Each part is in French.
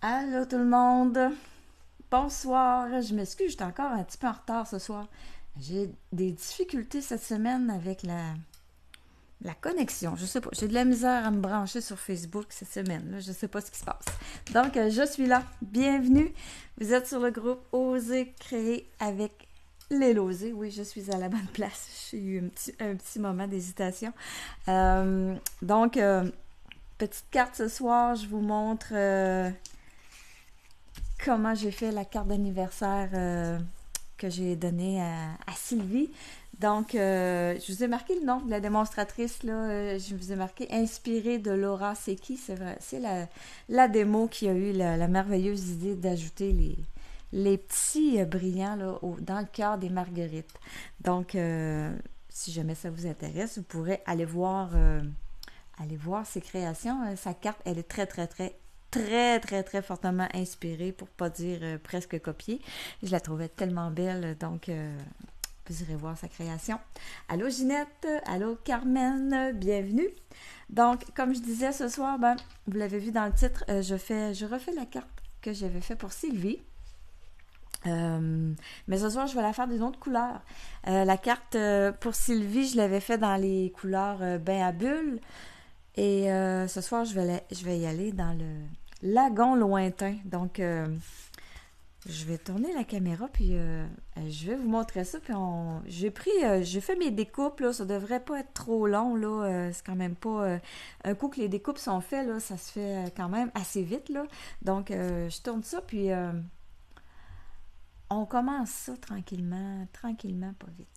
Allô tout le monde, bonsoir, je m'excuse, j'étais encore un petit peu en retard ce soir. J'ai des difficultés cette semaine avec la connexion, je sais pas, j'ai de la misère à me brancher sur Facebook cette semaine, là, je sais pas ce qui se passe. Donc je suis là, bienvenue, vous êtes sur le groupe Oser créer avec les Losés, oui je suis à la bonne place, j'ai eu un petit moment d'hésitation. Donc, petite carte ce soir, je vous montre comment j'ai fait la carte d'anniversaire que j'ai donnée à Sylvie. Donc, je vous ai marqué le nom de la démonstratrice, là. Je vous ai marqué inspirée de Laura Seki. C'est vrai, c'est la démo qui a eu la merveilleuse idée d'ajouter les petits brillants là, dans le cœur des marguerites. Donc, si jamais ça vous intéresse, vous pourrez aller voir ses créations. Sa carte, elle est très fortement inspirée, pour pas dire presque copiée. Je la trouvais tellement belle, donc vous irez voir sa création. Allô Ginette, allô Carmen, bienvenue. Donc, comme je disais ce soir, ben, vous l'avez vu dans le titre, je refais la carte que j'avais fait pour Sylvie. Mais ce soir, je vais la faire d'une autre couleur. La carte pour Sylvie, je l'avais fait dans les couleurs bain à bulles. Et ce soir, je vais y aller dans le lagon lointain. Donc, je vais tourner la caméra, puis je vais vous montrer ça. Puis j'ai fait mes découpes, là, ça devrait pas être trop long, là. C'est quand même pas... un coup que les découpes sont faites, là, ça se fait quand même assez vite, là. Donc, je tourne ça, puis on commence ça tranquillement, tranquillement, pas vite.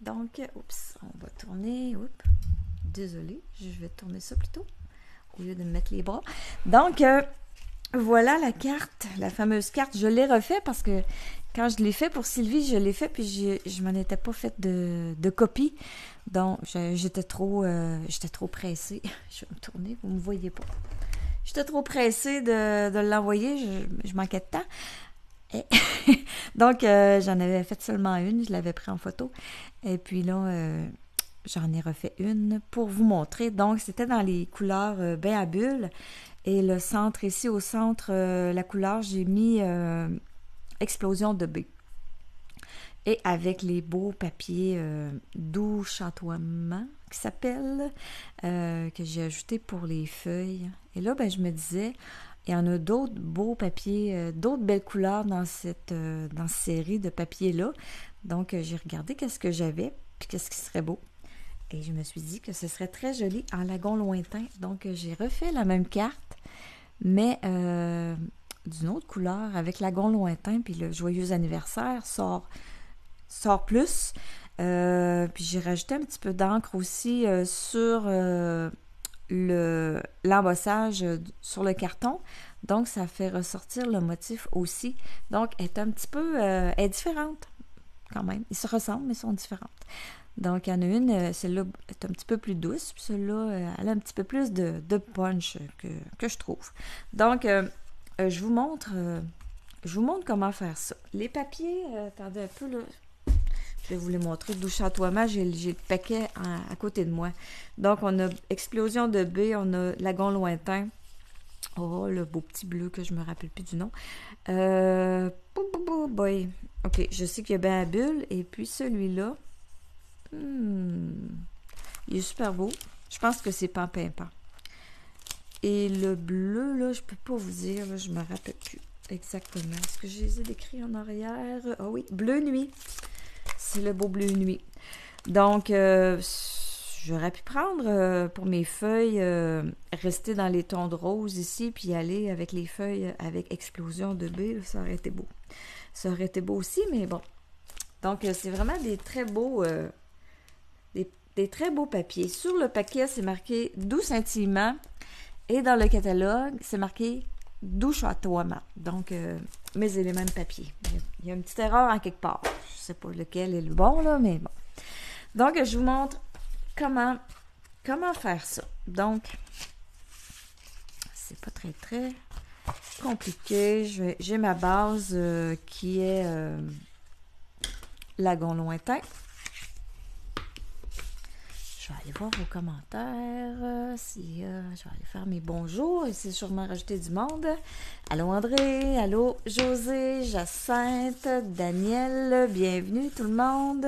Donc, oups, on va tourner, oups. Désolée, je vais tourner ça plutôt, au lieu de me mettre les bras. Donc, voilà la carte, la fameuse carte. Je l'ai refait parce que quand je l'ai fait pour Sylvie, je l'ai fait, puis je m'en étais pas fait de copie. Donc, j'étais trop pressée. Je vais me tourner, vous me voyez pas. J'étais trop pressée de l'envoyer, je manquais de temps. Et donc, j'en avais fait seulement une, je l'avais pris en photo. Et puis là, j'en ai refait une pour vous montrer. Donc, c'était dans les couleurs bain à bulles. Et le centre, ici au centre, la couleur, j'ai mis explosion de B. Et avec les beaux papiers doux chatoiement, qui s'appellent, que j'ai ajouté pour les feuilles. Et là, ben, je me disais, il y en a d'autres beaux papiers, d'autres belles couleurs dans cette série de papiers-là. Donc, j'ai regardé qu'est-ce que j'avais, puis qu'est-ce qui serait beau. Et je me suis dit que ce serait très joli en lagon lointain. Donc, j'ai refait la même carte, mais d'une autre couleur, avec lagon lointain, puis le joyeux anniversaire sort plus. Puis j'ai rajouté un petit peu d'encre aussi sur l'embossage sur le carton. Donc, ça fait ressortir le motif aussi. Donc, elle est un petit peu... elle est différente, quand même. Ils se ressemblent, mais ils sont différentes. Donc, il y en a une, celle-là est un petit peu plus douce, puis celle-là, elle a un petit peu plus de punch que je trouve. Donc, je vous montre comment faire ça. Les papiers, attendez un peu, là, je vais vous les montrer d'où chatoiement, j'ai le paquet à côté de moi. Donc, on a explosion de B, on a lagon lointain. Oh, le beau petit bleu que je me rappelle plus du nom. Boy. Ok, je sais qu'il y a bien à bulle, et puis celui-là, il est super beau. Je pense que c'est Pampimpan. Et le bleu, là, je peux pas vous dire, là, je me rappelle plus exactement. Est-ce que je les ai décrits en arrière? Ah oui, bleu nuit. C'est le beau bleu nuit. Donc, j'aurais pu prendre pour mes feuilles, rester dans les tons de rose ici, puis aller avec les feuilles avec explosion de B. Ça aurait été beau. Ça aurait été beau aussi, mais bon. Donc, c'est vraiment des très beaux papiers. Sur le paquet, c'est marqué doux scintillement. Et dans le catalogue, c'est marqué doux chatoiement. Donc, mes éléments de papier. Il y a une petite erreur en quelque part. Je sais pas lequel est le bon, là, mais bon. Donc, je vous montre comment faire ça. Donc, c'est pas très compliqué. J'ai ma base qui est lagon lointain. je vais aller voir vos commentaires. Si, je vais aller faire mes bonjours et c'est sûrement rajouter du monde. Allô André, allô José, Jacinthe, Daniel, bienvenue tout le monde.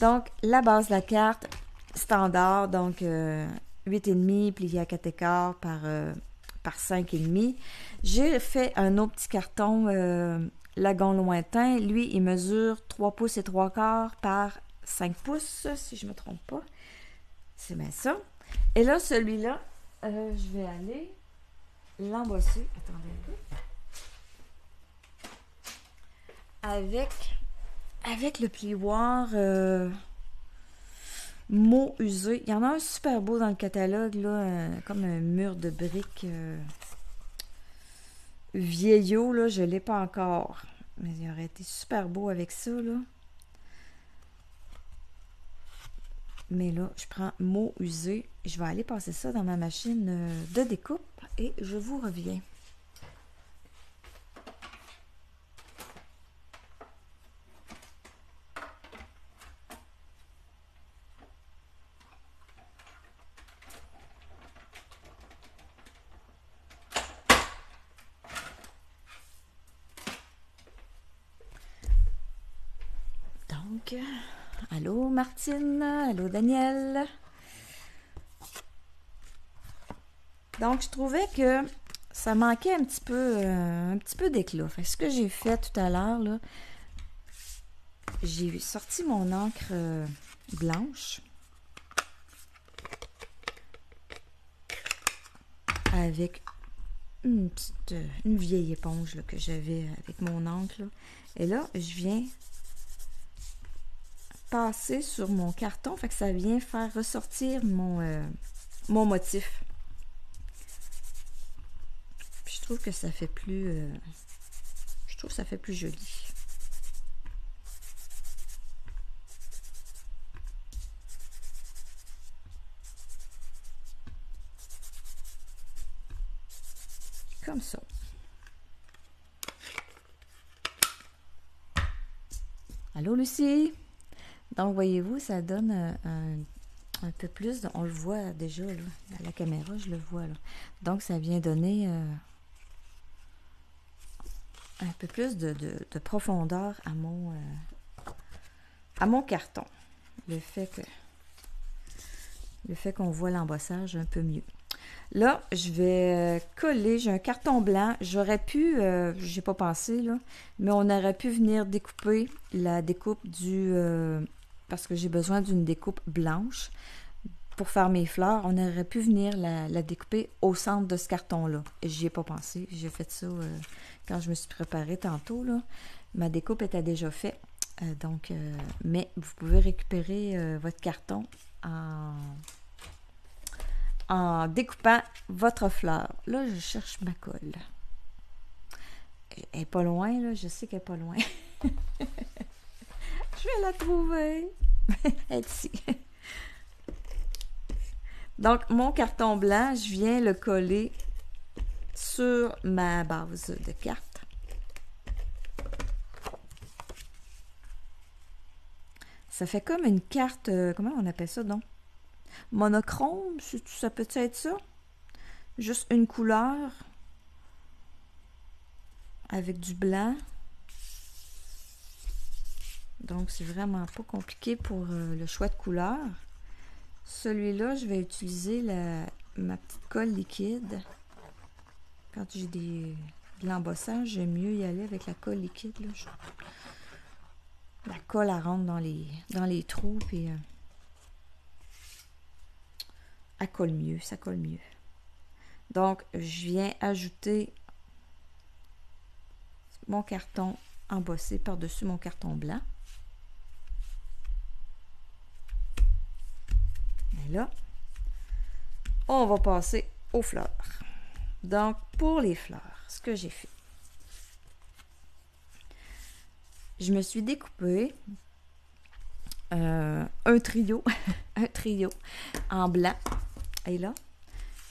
Donc, la base de la carte standard, donc 8,5 plié à 4 écarts par 5,5. J'ai fait un autre petit carton lagon lointain. Lui, il mesure 3 pouces et 3 quarts par 5 pouces, si je ne me trompe pas. C'est bien ça. Et là, celui-là, je vais aller l'embosser. Attendez. Avec le plioir mot usé. Il y en a un super beau dans le catalogue, là, comme un mur de briques vieillot, là, je ne l'ai pas encore. Mais il aurait été super beau avec ça, là. Mais là, je prends mot usé. Je vais aller passer ça dans ma machine de découpe et je vous reviens. Donc, allô Martine, allô Daniel. Donc, je trouvais que ça manquait un petit peu d'éclat. Fait que ce que j'ai fait tout à l'heure, là, j'ai sorti mon encre blanche avec une vieille éponge là, que j'avais avec mon encre. Là. Et là, je viens passer sur mon carton, fait que ça vient faire ressortir mon motif. Puis je trouve que ça fait plus joli. Comme ça. Allô Lucie? Donc voyez-vous, ça donne un peu plus, on le voit déjà là, à la caméra, je le vois là. Donc ça vient donner un peu plus de profondeur à mon carton. Le fait qu'on voit l'embossage un peu mieux. Là, je vais coller, j'ai un carton blanc. J'aurais pu, j'ai pas pensé là, mais on aurait pu venir découper la découpe parce que j'ai besoin d'une découpe blanche pour faire mes fleurs. On aurait pu venir la découper au centre de ce carton-là. J'y ai pas pensé. J'ai fait ça quand je me suis préparée tantôt, là. Ma découpe était déjà faite. Mais vous pouvez récupérer votre carton en découpant votre fleur. Là, je cherche ma colle. Elle est pas loin, là. Je sais qu'elle est pas loin. Je vais la trouver. Elle est ici. Donc, mon carton blanc, je viens le coller sur ma base de carte. Ça fait comme une carte, comment on appelle ça donc? Monochrome, ça peut être ça? Juste une couleur avec du blanc. Donc, c'est vraiment pas compliqué pour le choix de couleur. Celui-là, je vais utiliser ma petite colle liquide. Quand j'ai de l'embossage, j'aime mieux y aller avec la colle liquide. Là. La colle, elle rentre dans les trous, puis elle colle mieux, ça colle mieux. Donc, je viens ajouter mon carton embossé par-dessus mon carton blanc. Et là, on va passer aux fleurs. Donc, pour les fleurs, ce que j'ai fait, je me suis découpé un trio, un trio en blanc. Et là,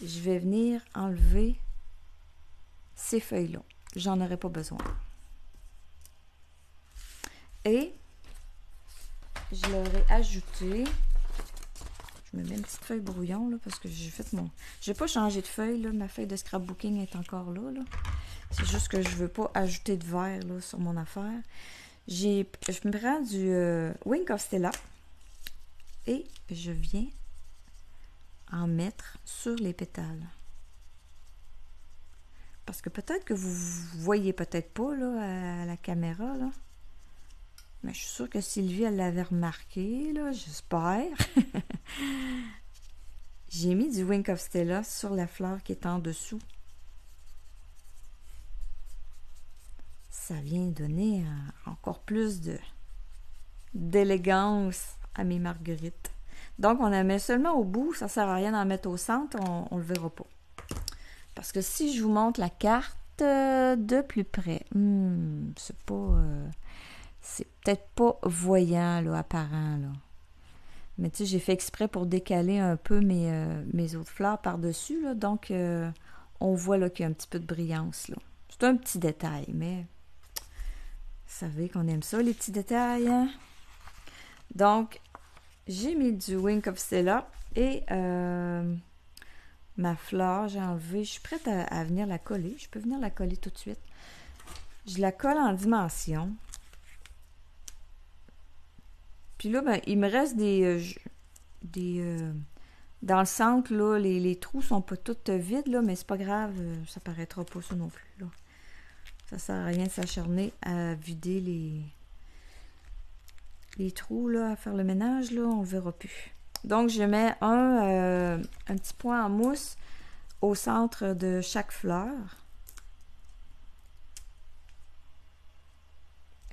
je vais venir enlever ces feuilles-là. J'en aurai pas besoin. Et je leur ai ajouté Je me mets une petite feuille brouillon, là, parce que j'ai fait mon... J'ai pas changé de feuille, là. Ma feuille de scrapbooking est encore là, là. C'est juste que je veux pas ajouter de verre, là, sur mon affaire. Je me prends du Wink of Stella et je viens en mettre sur les pétales. Parce que peut-être que vous voyez peut-être pas, là, à la caméra, là. Mais je suis sûre que Sylvie, elle l'avait remarqué, là, j'espère. J'ai mis du Wink of Stella sur la fleur qui est en dessous. Ça vient donner encore plus d'élégance à mes marguerites. Donc, on la met seulement au bout. Ça ne sert à rien d'en mettre au centre. On ne le verra pas. Parce que si je vous montre la carte de plus près, c'est pas... c'est peut-être pas voyant, là, apparent, là. Mais tu sais, j'ai fait exprès pour décaler un peu mes autres fleurs par-dessus, là. Donc, on voit là qu'il y a un petit peu de brillance, là. C'est un petit détail, mais vous savez qu'on aime ça, les petits détails, hein? Donc, j'ai mis du Wink of Stella et ma fleur, j'ai enlevé. Je suis prête à venir la coller. Je peux venir la coller tout de suite. Je la colle en dimension. Puis là, ben, il me reste dans le centre, là, les trous sont pas tous vides, là, mais c'est pas grave, ça paraîtra pas ça non plus, là. Ça sert à rien de s'acharner à vider les trous, là, à faire le ménage, là, on le verra plus. Donc, je mets un petit point en mousse au centre de chaque fleur.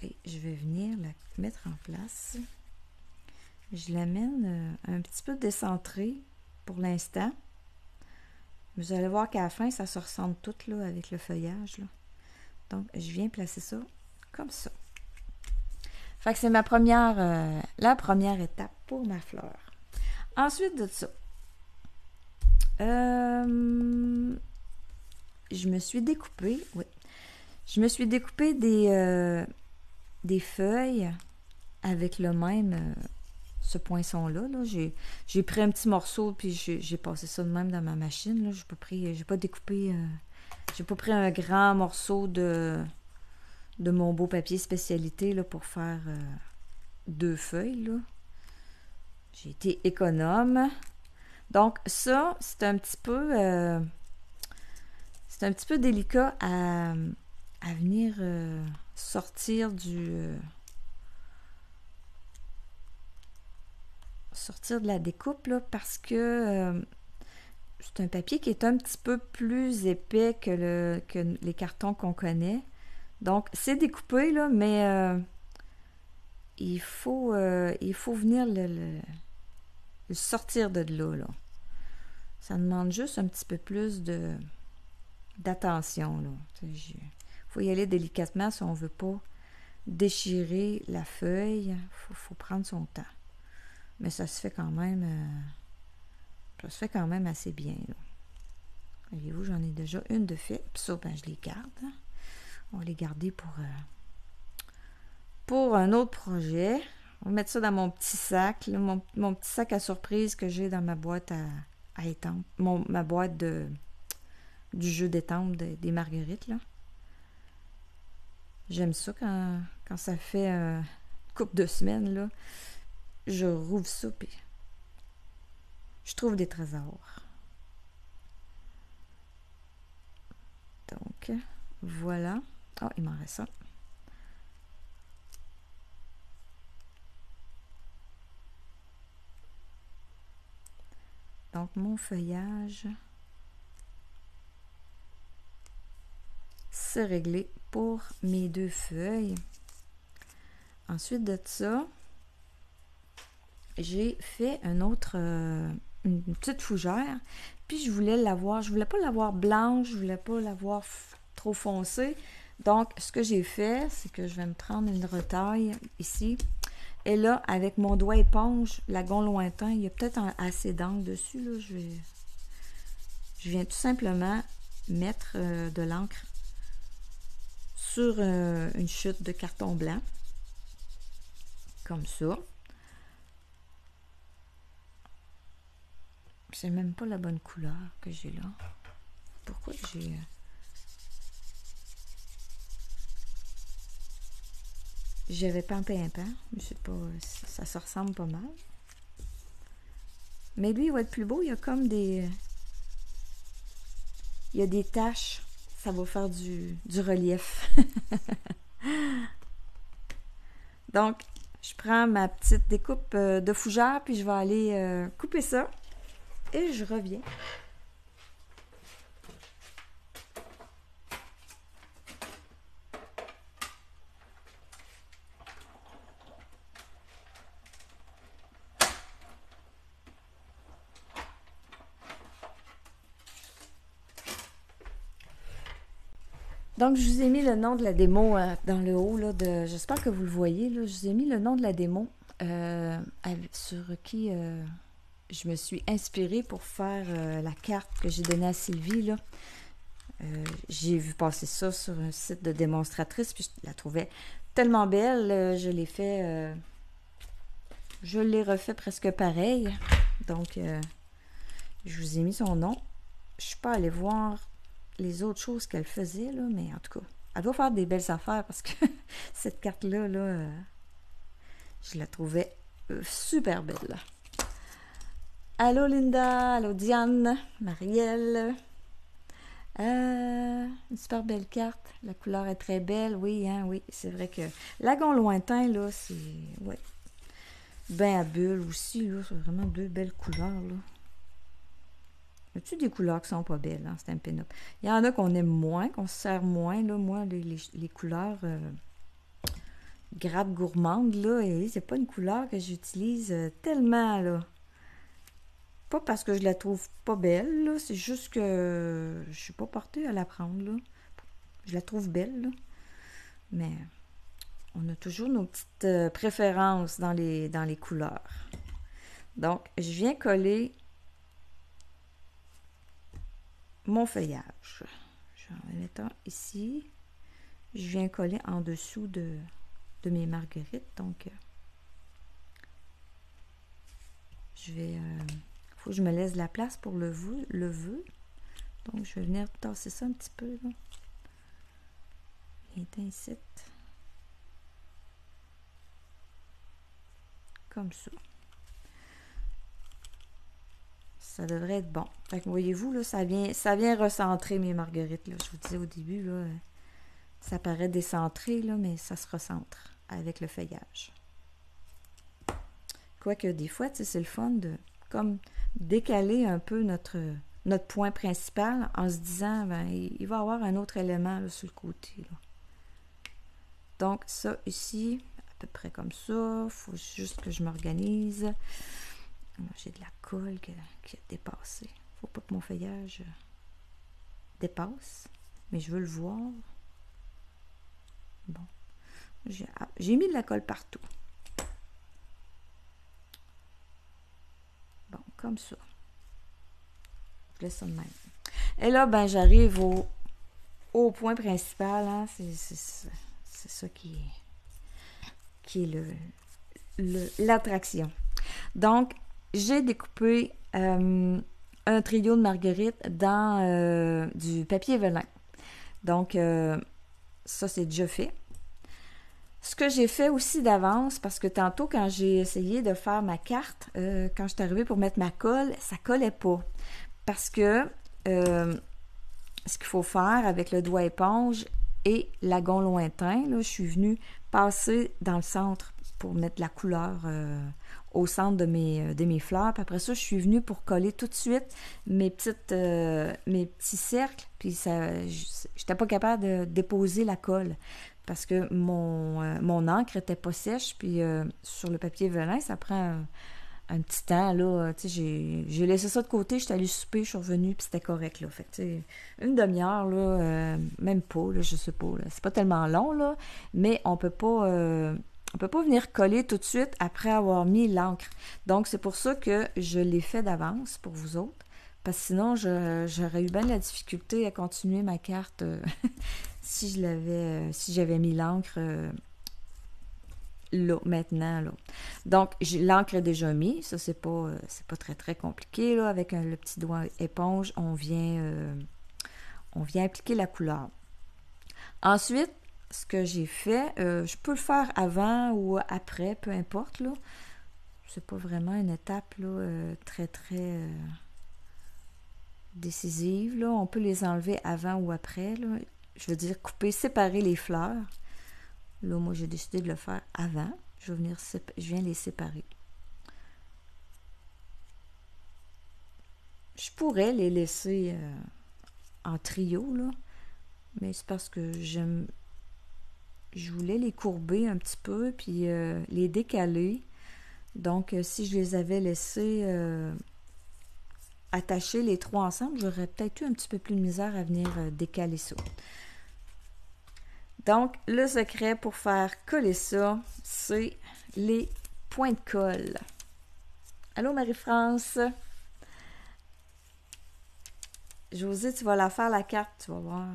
Et je vais venir la mettre en place. Je l'amène un petit peu décentrée pour l'instant. Vous allez voir qu'à la fin, ça se ressemble tout là, avec le feuillage, là. Donc, je viens placer ça comme ça. Fait que c'est la première étape pour ma fleur. Ensuite de ça, je me suis découpé, des feuilles avec le même, ce poinçon-là. Là. J'ai pris un petit morceau puis j'ai passé ça de même dans ma machine. Là. J'ai pas découpé, j'ai pas pris un grand morceau de mon beau papier spécialité là, pour faire 2 feuilles. Là. J'ai été économe. Donc ça, c'est un petit peu délicat à venir sortir de la découpe là, parce que c'est un papier qui est un petit peu plus épais que les cartons qu'on connaît. Donc c'est découpé là, mais il faut venir le sortir de là. Ça demande juste un petit peu plus d'attention. Il faut y aller délicatement si on ne veut pas déchirer la feuille. Faut prendre son temps. Mais ça se fait quand même assez bien. Voyez-vous, j'en ai déjà une de fait. Puis ça, ben, je les garde. Hein. On va les garder pour un autre projet. On va mettre ça dans mon petit sac. Là, mon petit sac à surprise que j'ai dans ma boîte à étampe. Ma boîte du jeu d'étampe des marguerites. Là. J'aime ça quand ça fait une couple de semaines. Là, je rouvre ça et je trouve des trésors. Donc, voilà. Oh, il m'en reste ça. Donc, mon feuillage, c'est réglé pour mes 2 feuilles. Ensuite de ça, j'ai fait une petite fougère. Puis, je voulais pas l'avoir blanche, je voulais pas l'avoir trop foncée. Donc, ce que j'ai fait, c'est que je vais me prendre une retaille ici. Et là, avec mon doigt éponge, lagon lointain, il y a peut-être assez d'encre dessus. Là. Je viens tout simplement mettre de l'encre sur une chute de carton blanc. Comme ça. C'est même pas la bonne couleur que j'ai là. Pourquoi j'ai... J'avais pimpin, je sais pas, ça se ressemble pas mal. Mais lui, il va être plus beau, il y a comme des... Il y a des taches, ça va faire du relief. Donc, je prends ma petite découpe de fougère, puis je vais aller couper ça. Et je reviens. Donc, je vous ai mis le nom de la démo dans le haut, là, j'espère que vous le voyez, là. Je vous ai mis le nom de la démo sur qui je me suis inspirée pour faire la carte que j'ai donnée à Sylvie, là. J'ai vu passer ça sur un site de démonstratrice, puis je la trouvais tellement belle. Je l'ai fait... je l'ai refait presque pareil. Donc, je vous ai mis son nom. Je suis pas allée voir les autres choses qu'elle faisait, là, mais en tout cas, elle doit faire des belles affaires parce que cette carte-là, je la trouvais super belle. Allô Linda, allô Diane, Marielle. Une super belle carte. La couleur est très belle, oui, hein, oui. C'est vrai que Lagon lointain, là, c'est... Ouais. Ben à bulle aussi, là, c'est vraiment deux belles couleurs, là. Y a-tu des couleurs qui sont pas belles, hein, c'est un pin-up. Il y en a qu'on aime moins, qu'on se sert moins, là. Moi, les couleurs grappe gourmande, là, et c'est pas une couleur que j'utilise tellement, là. Pas parce que je la trouve pas belle, là, c'est juste que je suis pas portée à la prendre, là. Je la trouve belle, là. Mais on a toujours nos petites préférences dans les couleurs. Donc, je viens coller mon feuillage. En mettant ici, je viens coller en dessous de mes marguerites. Donc, je vais... faut que je me laisse de la place pour le vœu. Donc, je vais venir tasser ça un petit peu, là. Et ici. Comme ça. Ça devrait être bon. Fait que voyez-vous, là, ça vient recentrer mes marguerites, là. Je vous disais au début, là, ça paraît décentré, là, mais ça se recentre avec le feuillage. Quoique des fois, tu sais, c'est le fun de comme décaler un peu notre point principal en se disant, ben, il va y avoir un autre élément là, sur le côté. Là. Donc, ça ici, à peu près comme ça. Il faut juste que je m'organise. J'ai de la colle qui a dépassé. Il ne faut pas que mon feuillage dépasse, mais je veux le voir. Bon. J'ai mis de la colle partout. Bon, comme ça. Je laisse ça de même. Et là, ben, j'arrive au point principal. Hein. C'est ça qui est l'attraction. Donc, j'ai découpé un trio de marguerites dans du papier velin. Donc, ça, c'est déjà fait. Ce que j'ai fait aussi d'avance, parce que tantôt, quand j'ai essayé de faire ma carte, quand je suis arrivée pour mettre ma colle, ça collait pas. Parce que ce qu'il faut faire avec le doigt éponge et lagon lointain, là, je suis venue passer dans le centre pour mettre la couleur au centre de mes fleurs. Puis après ça, je suis venue pour coller tout de suite mes petits cercles. Puis ça, j'étais pas capable de déposer la colle parce que mon encre était pas sèche. Puis sur le papier velin, ça prend un petit temps, là. Tu sais, j'ai laissé ça de côté, j'étais allée souper, je suis revenue, puis c'était correct, là. Fait que, tu sais, une demi-heure, là, même pas, là, je sais pas, là. C'est pas tellement long, là, mais on peut pas venir coller tout de suite après avoir mis l'encre. Donc, c'est pour ça que je l'ai fait d'avance pour vous autres, parce que sinon, j'aurais eu bien de la difficulté à continuer ma carte si j'avais mis l'encre là, maintenant, là. Donc, l'encre est déjà mise. Ça, c'est pas très, très compliqué, là. Avec le petit doigt éponge, on vient appliquer la couleur. Ensuite, ce que j'ai fait, je peux le faire avant ou après, peu importe, là. C'est pas vraiment une étape, là, très, très décisive, là. On peut les enlever avant ou après, là. Je veux dire, couper, séparer les fleurs. Là, moi, j'ai décidé de le faire avant. Je viens les séparer. Je pourrais les laisser en trio, là. Mais c'est parce que je voulais les courber un petit peu, puis les décaler. Donc, si je les avais laissés attacher les trois ensemble, j'aurais peut-être eu un petit peu plus de misère à venir décaler ça. Donc, le secret pour faire coller ça, c'est les points de colle. Allô, Marie-France? Josée, tu vas la faire, la carte, tu vas voir.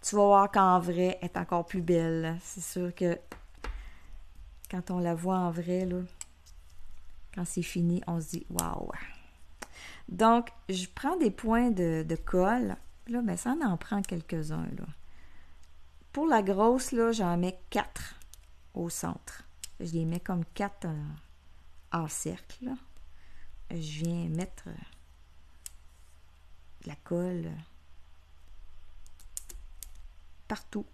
Tu vas voir qu'en vrai, elle est encore plus belle. C'est sûr que quand on la voit en vrai, là, quand c'est fini, on se dit « Wow! » Donc, je prends des points de colle. Là, ben, ça en prend quelques-uns, là. Pour la grosse, là, j'en mets 4 au centre. Je les mets comme 4 en cercle, là. Je viens mettre de la colle partout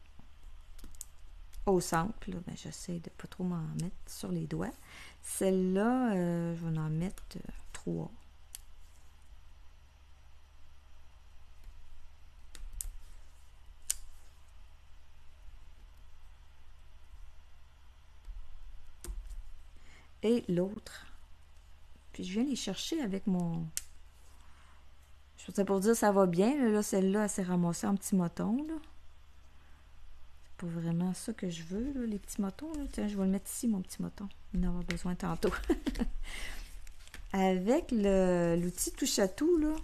au centre. Là, ben, j'essaie de ne pas trop m'en mettre sur les doigts. Celle-là, je vais en mettre 3. Et l'autre. Puis je viens les chercher avec mon... Je pensais pour dire ça va bien. Là, celle-là, elle s'est ramassée en petits motons. Là. C'est pas vraiment ça que je veux, là, les petits motons. Là. Tiens, je vais le mettre ici, mon petit moton. Il en aura besoin tantôt. Avec l'outil touche à tout, là,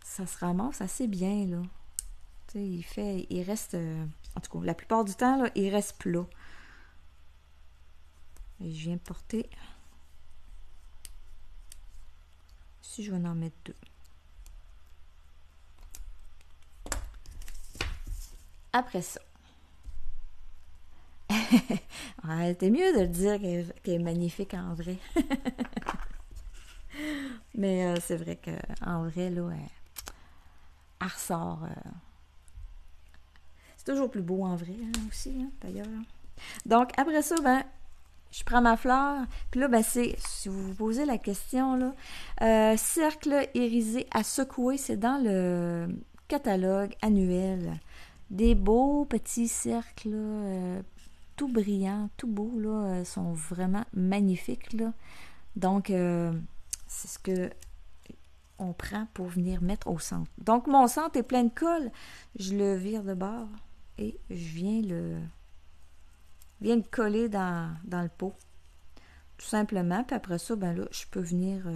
ça se ramasse assez bien, là. Tu sais, il reste... en tout cas, la plupart du temps, là, il reste plat. Et je viens porter... Si je vais en mettre 2. Après ça. C'était mieux de le dire qu'elle est magnifique en vrai. Mais c'est vrai qu'en vrai, là, elle ressort. C'est toujours plus beau en vrai, hein, aussi, hein, d'ailleurs. Donc, après ça, ben, je prends ma fleur. Puis là, ben, c'est, si vous vous posez la question, là, cercle irisé à secouer, c'est dans le catalogue annuel. Des beaux petits cercles, là, tout brillants, tout beaux, là, sont vraiment magnifiques, là. Donc, c'est ce que on prend pour venir mettre au centre. Donc, mon centre est plein de colle. Je le vire de bord et je viens le coller dans le pot. Tout simplement. Puis après ça, ben là, je peux venir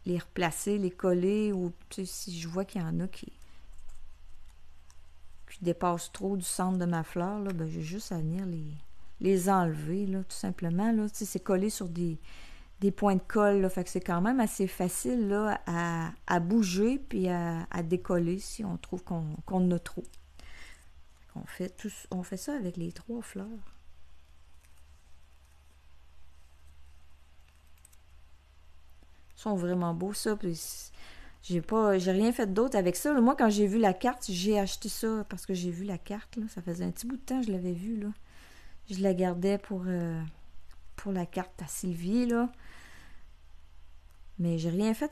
les replacer, les coller, ou si je vois qu'il y en a qui dépassent trop du centre de ma fleur, là, ben j'ai juste à venir les enlever, là, tout simplement. Là, c'est collé sur des points de colle, là, fait que c'est quand même assez facile là, à bouger puis à décoller si on trouve qu'on en a trop. On fait ça avec les 3 fleurs. Ils sont vraiment beaux, ça. Puis j'ai rien fait d'autre avec ça. Là, moi, quand j'ai vu la carte, j'ai acheté ça parce que j'ai vu la carte. Là. Ça faisait un petit bout de temps que je l'avais vue. Là. Je la gardais pour la carte à Sylvie, là. Mais j'ai rien fait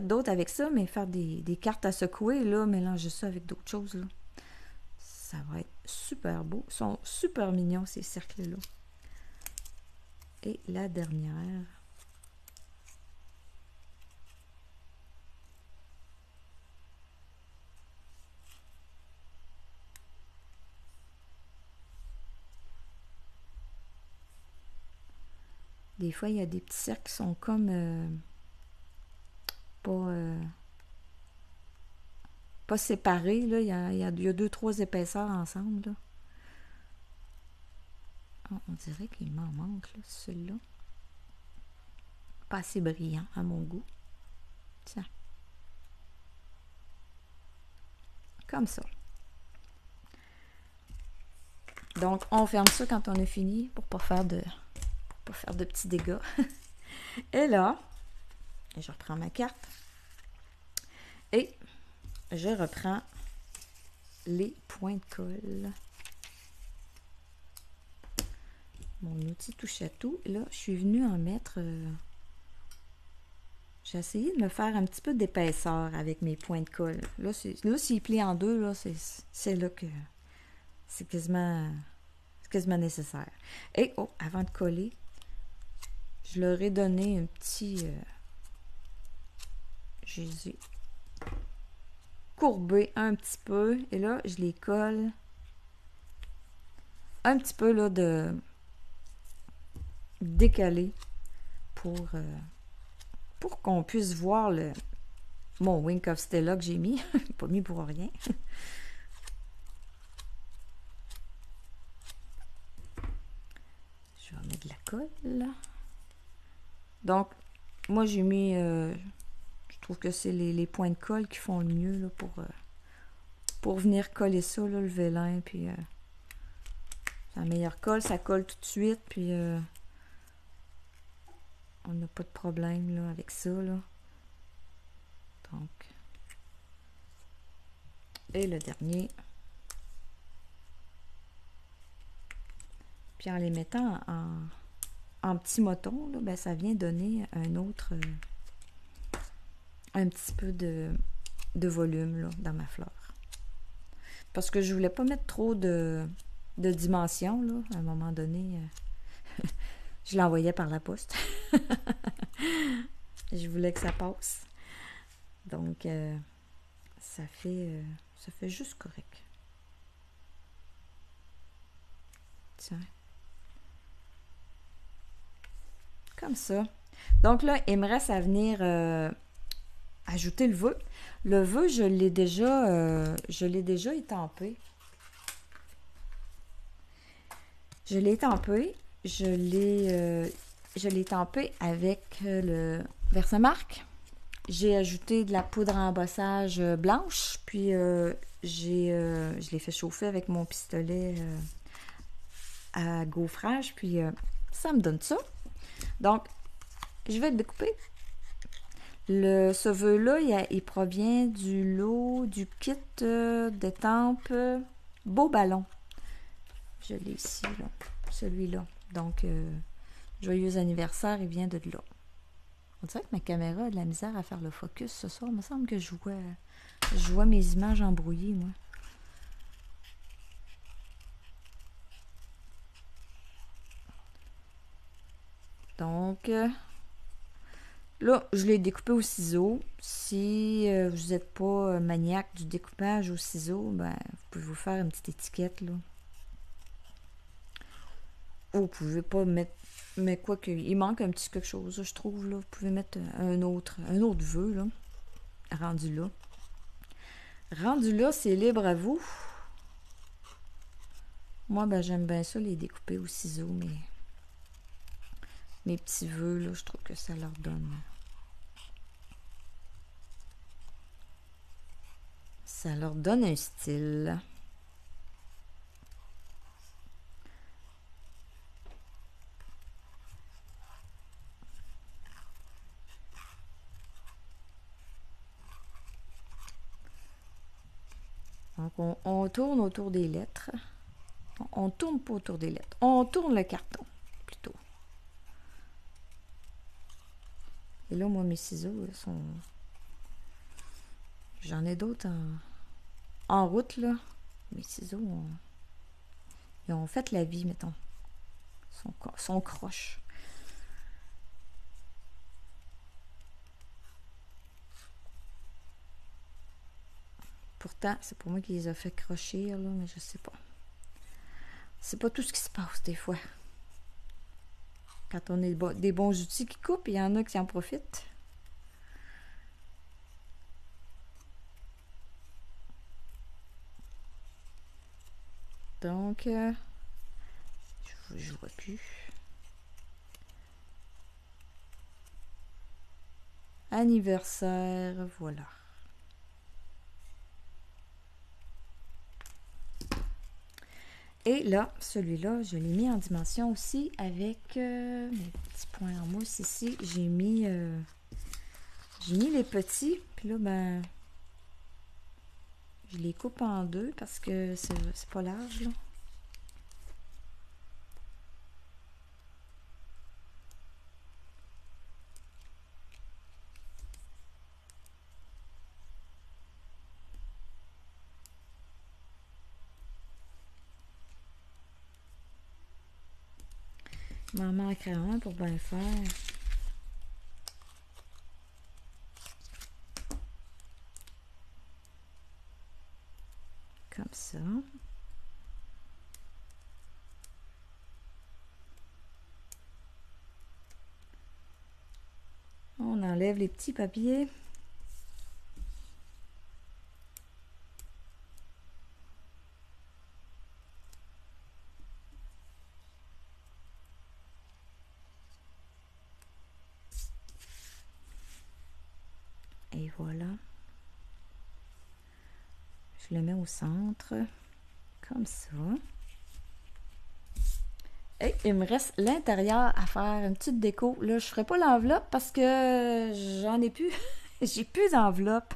d'autre avec ça, mais faire des cartes à secouer, là, mélanger ça avec d'autres choses, là. Ça va être super beau. Ils sont super mignons, ces cercles-là. Et la dernière. Des fois, il y a des petits cercles qui sont comme pas pas séparés, là. Il y a 2-3 épaisseurs ensemble, là. Oh, on dirait qu'il m'en manque, là, celui-là. Pas assez brillant, à mon goût. Tiens. Comme ça. Donc, on ferme ça quand on a fini pour pas faire de petits dégâts. Et là, je reprends ma carte et je reprends les points de colle. Mon outil touche à tout. Là, je suis venue en mettre... j'ai essayé de me faire un petit peu d'épaisseur avec mes points de colle. Là, s'il plie en deux, là, c'est là que c'est quasiment nécessaire. Et, oh, avant de coller, je leur ai donné un petit... je les ai courbés un petit peu. Et là, je les colle un petit peu là de décaler pour qu'on puisse voir mon Wink of Stella que j'ai mis. Pas mis pour rien. Je vais mettre de la colle. Donc, moi j'ai mis... je trouve que c'est les points de colle qui font le mieux là, pour venir coller ça, là, le vélin. Puis c'est la meilleure colle. Ça colle tout de suite. Puis on n'a pas de problème là, avec ça. Là. Donc, et le dernier. Puis en les mettant en petits motons, là, ben, ça vient donner un autre... un petit peu de volume là, dans ma fleur. Parce que je voulais pas mettre trop de dimension, là. À un moment donné, je l'envoyais par la poste. Je voulais que ça passe. Donc, ça fait juste correct. Tiens. Comme ça. Donc là, il me reste à venir ajouter le vœu. Le vœu, je l'ai déjà étampé. Je l'ai étampé. Je l'ai étampé avec le Versamark. J'ai ajouté de la poudre à embossage blanche, puis je l'ai fait chauffer avec mon pistolet à gaufrage, puis ça me donne ça. Donc, je vais le découper. Ce vœu-là, il provient du lot du kit d'étampe Beau Ballon. Je l'ai ici, là, celui-là. Donc, joyeux anniversaire, il vient de là. On dirait que ma caméra a de la misère à faire le focus ce soir. Il me semble que je vois mes images embrouillées, moi. Donc, là, je l'ai découpé au ciseau. Si vous n'êtes pas maniaque du découpage au ciseau, ben, vous pouvez vous faire une petite étiquette, là. Ou vous pouvez pas mettre... Mais quoi qu'il manque un petit quelque chose, je trouve, là. Vous pouvez mettre un autre vœu, là. Rendu là. Rendu là, c'est libre à vous. Moi, ben, j'aime bien ça, les découper au ciseau, mais... Mes petits vœux, là, je trouve que ça leur donne... Ça leur donne un style. Donc, on tourne autour des lettres. On tourne pas autour des lettres. On tourne le carton, plutôt. Et là, moi, mes ciseaux sont... J'en ai d'autres en route, là. Mes ciseaux, ils ont fait la vie, mettons. Ils sont croches. Pourtant, c'est pour moi qui les a fait crochir, là, mais je sais pas. C'est pas tout ce qui se passe, des fois. Quand on a des bons outils qui coupent, il y en a qui en profitent. Donc, je vois plus. Anniversaire, voilà. Et là, celui-là, je l'ai mis en dimension aussi avec mes petits points en mousse ici. J'ai mis les petits, puis là, ben, je les coupe en deux parce que c'est pas large, là. Il m'en manquerait un pour bien faire. Comme ça. On enlève les petits papiers. Et voilà. Je le mets au centre. Comme ça. Et il me reste l'intérieur à faire, une petite déco. Là, je ferai pas l'enveloppe parce que j'en ai plus. J'ai plus d'enveloppe.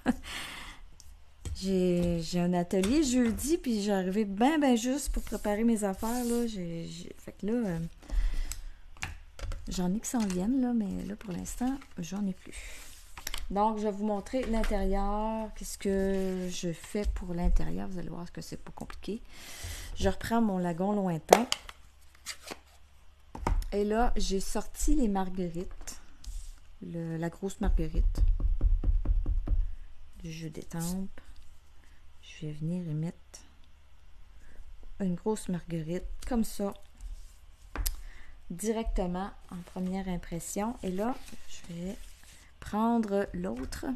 J'ai un atelier jeudi, puis j'ai arrivé bien juste pour préparer mes affaires. Là. Fait que là, j'en ai qui s'en viennent, là, mais là, pour l'instant, j'en ai plus. Donc, je vais vous montrer l'intérieur. Qu'est-ce que je fais pour l'intérieur? Vous allez voir que c'est pas compliqué. Je reprends mon lagon lointain. Et là, j'ai sorti les marguerites. La grosse marguerite. Du jeu d'étampes. Je vais venir y mettre une grosse marguerite, comme ça. Directement en première impression. Et là, je vais prendre l'autre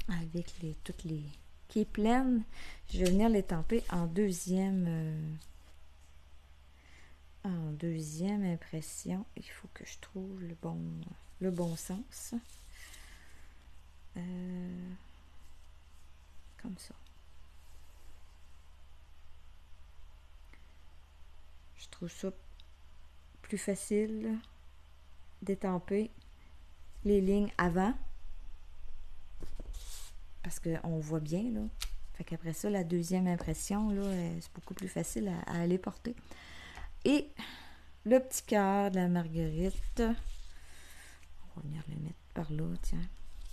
avec toutes les qui est pleine. Je vais venir l'étamper en deuxième impression. Il faut que je trouve le bon sens. Comme ça. Je trouve ça plus facile d'étamper les lignes avant parce qu'on voit bien là. Fait qu'après ça, la deuxième impression là, c'est beaucoup plus facile à aller porter. Et le petit cœur de la marguerite, on va venir le mettre par là, tiens,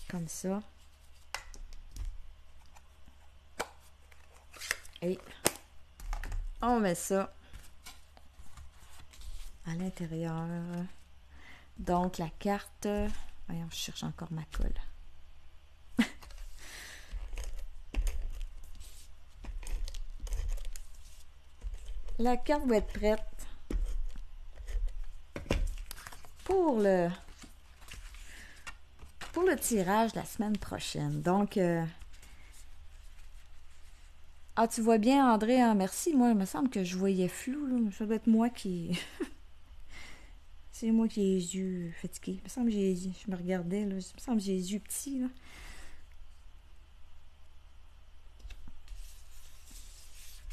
comme ça. Et on met ça à l'intérieur. Donc, la carte... Voyons, je cherche encore ma colle. La carte va être prête pour le tirage la semaine prochaine. Donc, ah, tu vois bien, André, hein? Merci. Moi, il me semble que je voyais flou. Là. Ça doit être moi qui... C'est moi qui ai les yeux fatigués. Il me semble que je me regardais, là. Il me semble que j'ai les yeux petits, là.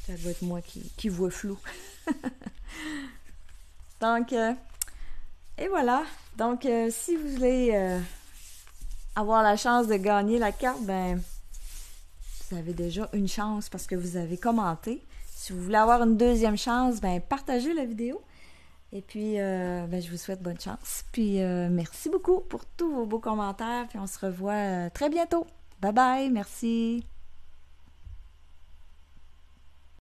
Ça doit être moi qui vois flou. Donc, et voilà. Donc, si vous voulez avoir la chance de gagner la carte, ben, vous avez déjà une chance parce que vous avez commenté. Si vous voulez avoir une deuxième chance, ben, partagez la vidéo. Et puis, ben, je vous souhaite bonne chance. Puis, merci beaucoup pour tous vos beaux commentaires. Puis, on se revoit très bientôt. Bye bye, merci.